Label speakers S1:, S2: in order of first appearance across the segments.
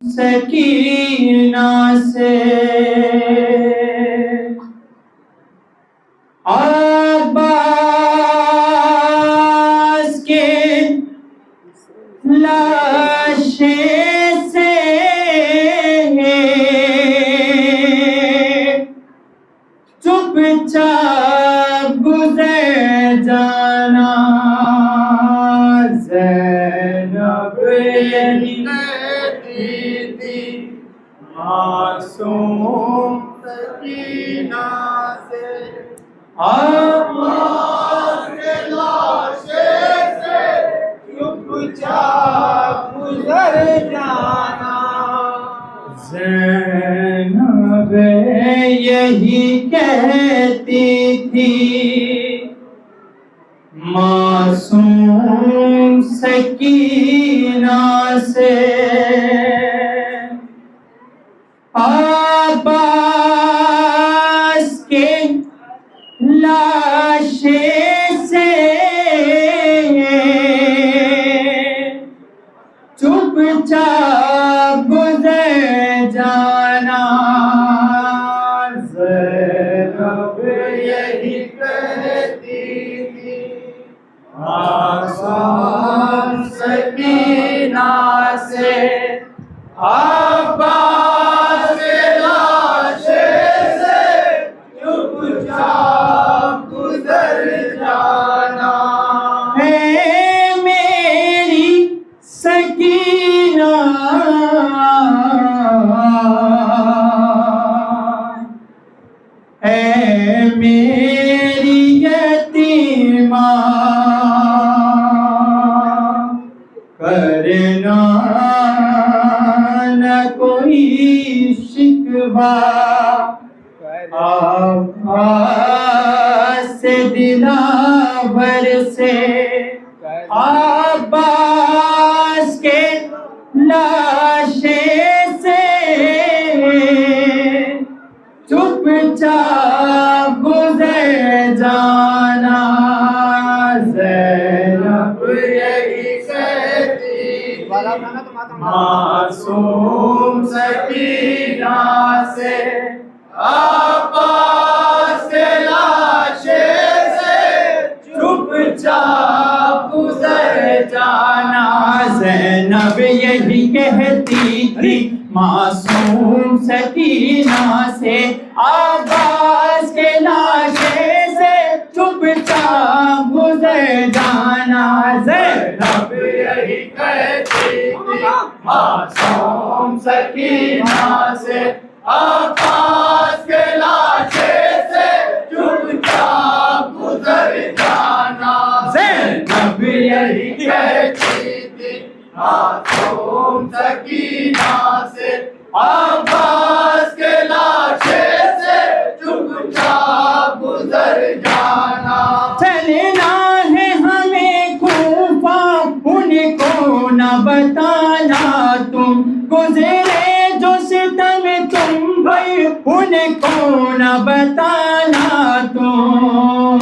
S1: सकीना से अब्बास के लाशे से चुपचाप गुजर जाना। ज़ैनब यही कहती थी मासूम सकीना से अब्बास के लाशे से चुपचाप गुजर जाना। ज़ैनब यही कहती थी मासूम सकीना से अब्बास के लाशे से चुपचाप गुजर जाना। ज़ैनब यही कहती थी मासूम सकीना से अब्बास के लाशे से चुपचाप गुजर जाना। है मेरी सकीना है मेरी यतीमा करना न कोई शिकवा अब्बास से दिलावर से अब्बास के लाशे से चुपचाप गुजर जाना। ज़ैनब यही कहती मासूम सकीना से अब्बास के लाशे से चुपचाप गुजर जाना। ज़ैनब यही कहती थी मासूम सकीना से अब्बास के लाशे से चुपचाप गुजर जाना। ज़ैनब यही कहती थी मासूम सकीना से अब्बास के लाशे से चुपचाप गुजर जाना। ज़ैनब यही कहती थी मासूम सकीना से अब्बास के लाशे से चुपचाप गुजर जाना। चलना है हमें कूफा उनको न बताना तुम गुजरे जो सितम तुम भाई उनको न बताना तुम।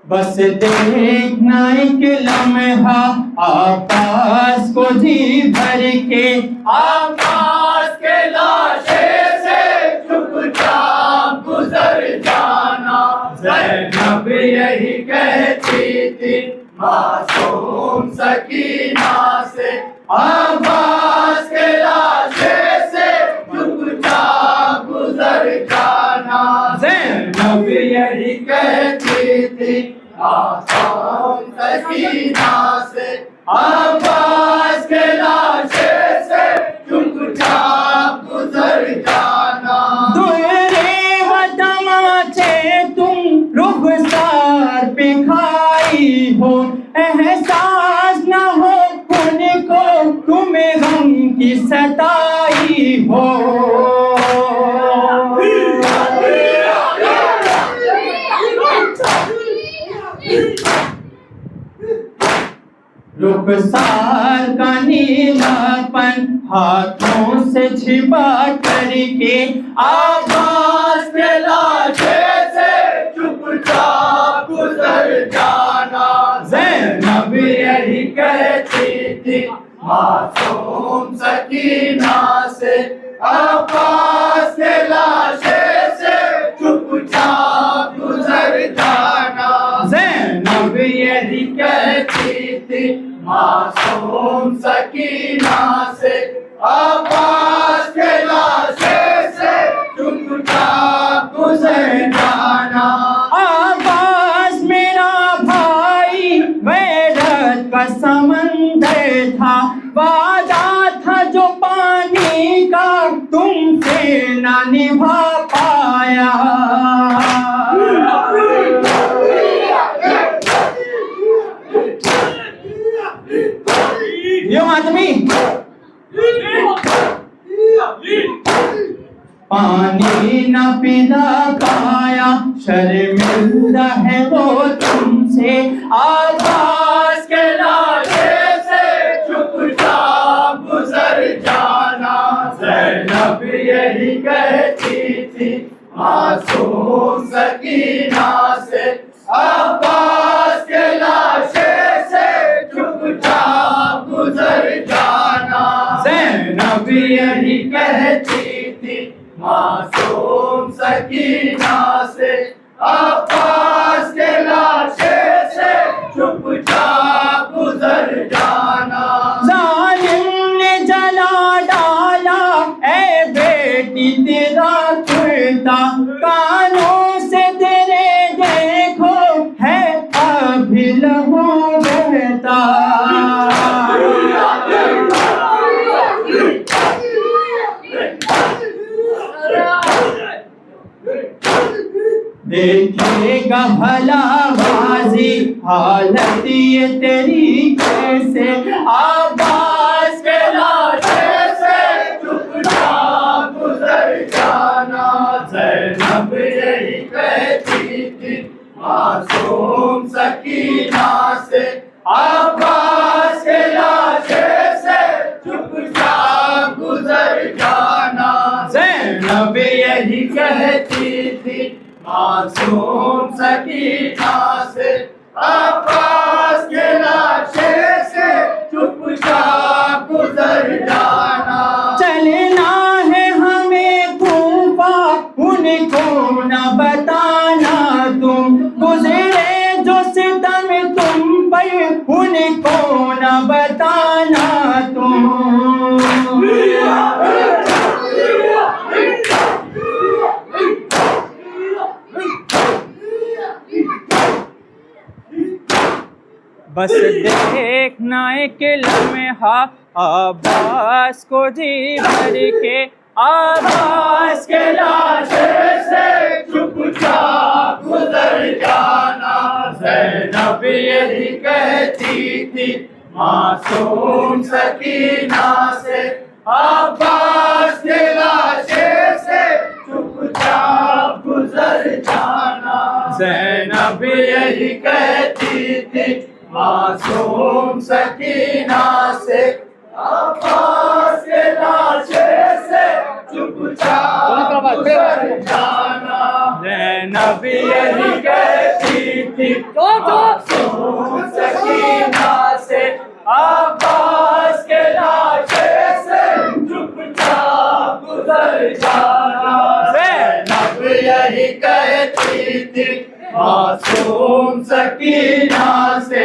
S1: बस देखना एक लम्हा अब्बास को जी भर के अब्बास के लाशे से चुपचाप गुजर जाना। ज़ैनब यही कहती थी मासूम सकीना से अब्बास के लाशे से चुपचाप गुजर जाना। ज़ैनब यही कहती थी मासूम सकीना से अब्बास के लाशे से चुपचाप गुजर जाना। दुरे व तमाचे तुम रुखसार पे खाई हो एहसास न हो उनको तुम्हें गम की सताई हो। रुखसार का नीलापन हाथों से छिपा करके अब्बास के लाशे से चुपचाप
S2: थी मासूम सकीना से, अब्बास के लाशे से चुपचाप गुजर जाना।
S1: ज़ैनब
S2: यही कहती थी मासूम सकीना से, अब्बास के लाशे से चुपचाप गुजर जाना।
S1: अब्बास मेरा भाई गैरत का समंदर था, वादा था जो पानी का तुमसे ना निभा पाया। यो आदमी पानी न पिला पाया, शर्मिंदा है वो तुमसे।
S2: अब्बास के लाशे से चुपचाप गुजर जाना। ज़ैनब यही कहती थी मासूम सकीना से, अब्बास के लाशे से चुपचाप गुजर जाना। ज़ैनब यही कहती थी मासूम सकीना से, अब्बास के लाशे से चुपचाप गुजर जाना।
S1: जालिम ने जला डाला ऐ बेटी तेरा कुर्ता, कानों से तेरे देखो है अभी लहू बहता। देखेगा भला बाजी हालत ये तेरी कैसे,
S2: अब्बास के लाशे से चुपचाप गुजर जाना। ज़ैनब यही कहती थी मासूम सकीना से, अब्बास के लाशे से चुपचाप गुजर जाना। ज़ैनब यही कहती थी मासूम सकीना से, अब्बास के लाशे से चुपचाप गुजर जाना।
S1: चलना है हमें कूफा, उनको न बताना तुम, गुजरे जो सितम तुम पर उनको न बताना तुम। बस देखना एक लम्हा अब्बास को जी भर के, अब्बास
S2: के लाशे से चुपचाप गुजर जाना। ज़ैनब यही कहती थी मासूम सकीना से, अब्बास के लाशे से चुपचाप गुजर जाना। ज़ैनब यही कहती थी मासूम सकीना से, अब्बास के लाशे से चुपचाप गुजर जाना। ज़ैनब यही कहती थी मासूम सकीना से, अब्बास के लाशे से चुपचाप गुजर जाना। ज़ैनब यही कहती थी मासूम सकीना से,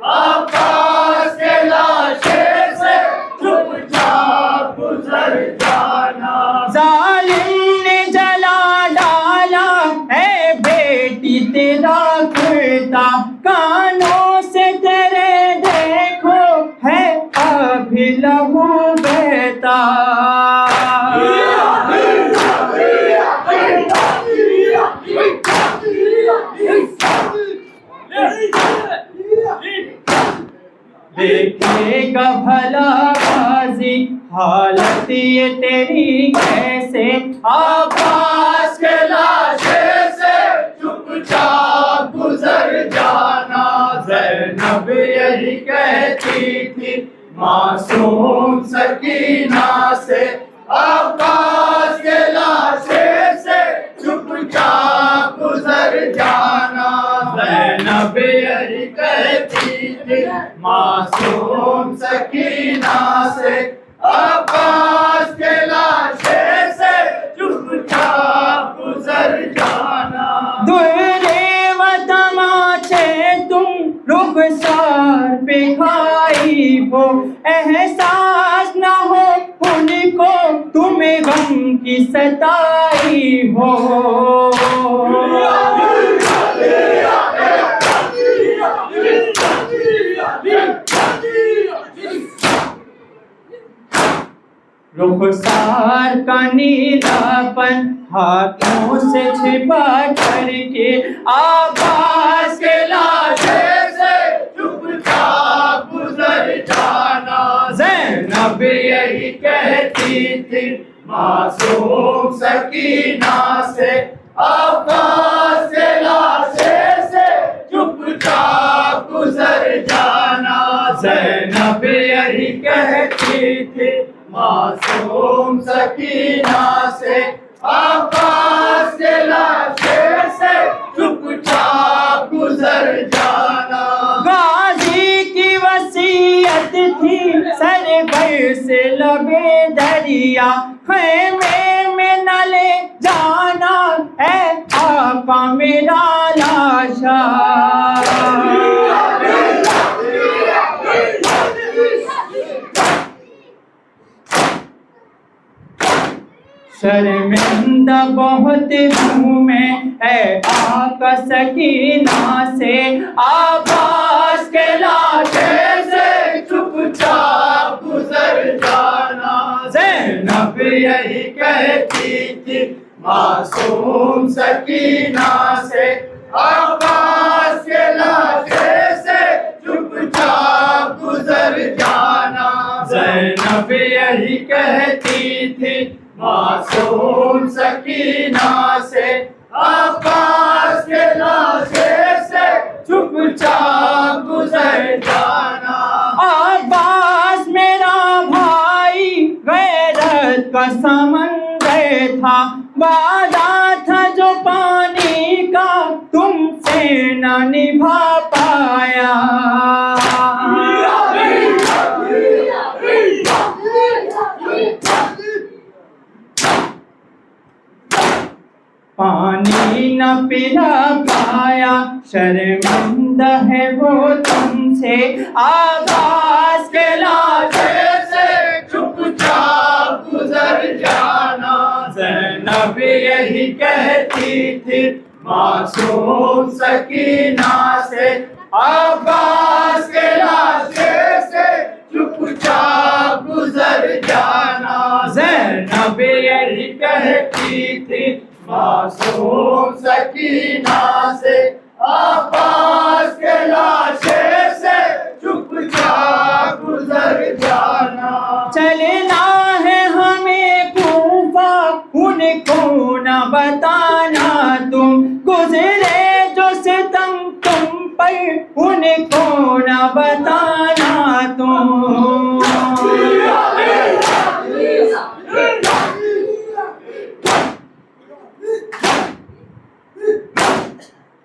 S2: अब्बास के लाशे से चुपचाप गुजर जाना।
S1: जालिम ने जला डाला ऐ बेटी तेरा कुर्ता, कानों से तेरे देखो है अभी लहू बहता। देखेगा भला बाजी हालत ये तेरी कैसे,
S2: अब्बास के लाशे से चुपचाप गुजर जाना। ज़ैनब यही कहती थी मासूम सकीना से, अब्बास के लाशे से चुपचाप गुजर जाना। ज़ैनब ज़ैनब यही कहती थी मासूम सकीना से, अब्बास के लाशे से चुपचाप गुजर जाना।
S1: दुर्रे व तमाचे तुम रुखसार पे खाई हो, एहसास न हो उनको तुम्हें गम की सताई हो। रुखसार का नीलापन हाथों से छिपा करके
S2: अब्बास के लाशे से चुपचाप गुजर जाना। ज़ैनब यही कहती थी मासूम सकीना से, अब्बास के लाशे से चुपचाप गुजर जाना। ज़ैनब यही कहती थी मासूम सकीना से, अब्बास के लाशे से चुपचाप गुजर जाना।
S1: गाजी की वसीयत थी सर भर से लबे दरिया, खेमे में न ले जाना है आका मेरा लाशा। शर्मिंदा बहुत हूँ मैं ऐ आका सकीना से, अब्बास के लाशे
S2: से चुपचाप गुजर जाना। ज़ैनब यही कहती थी मासूम सकीना से, अब्बास के लाशे से चुपचाप गुजर जाना। ज़ैनब यही कहती थी मासूम सकीना से, अब्बास के लाशे से चुपचाप गुजर जाना।
S1: अब्बास मेरा भाई गैरत का समंदर था, वादा था जो पानी का तुमसे न निभा पाया। पानी न पिला पाया, शर्मिंदा है वो तुमसे, अब्बास के लाशे
S2: से चुपचाप गुजर जाना। ज़ैनब यही कहती थी मासूम सकीना से, अब्बास के लाशे से चुपचाप गुजर जाना। ज़ैनब यही कहती थी मासूम सकीना से, अब्बास के लाशे से चुपचाप गुजर जाना।
S1: चलना है हमें कूफा, उनको न बताना तुम, गुजरे जो सितम तुम पर उनको न बताना तुम।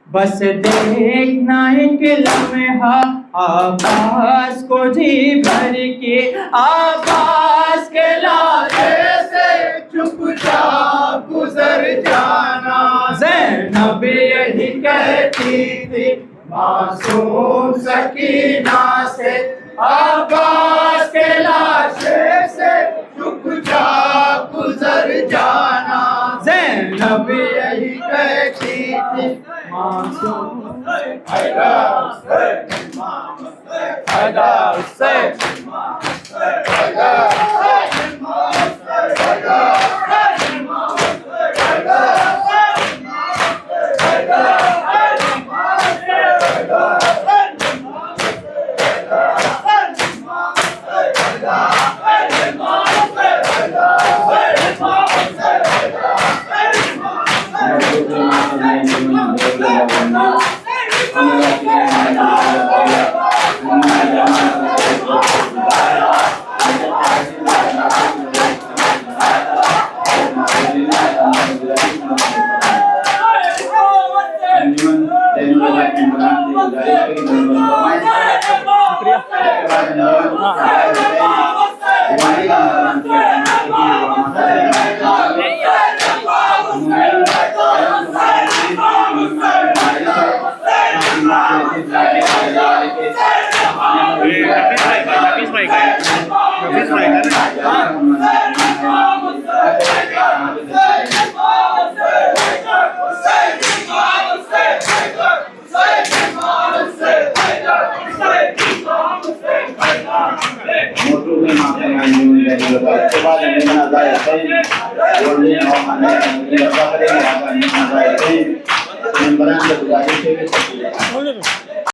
S1: बस देखना एक लम्हा अब्बास को जी भर के, अब्बास के लाशे
S2: से चुपचाप गुजर जाना। ज़ैनब यही कहती थी मासूम सकीना से, अब्बास के लाशे से चुपचाप गुजर जाना। ज़ैनब यही कहती थी मासूम Terima kasih.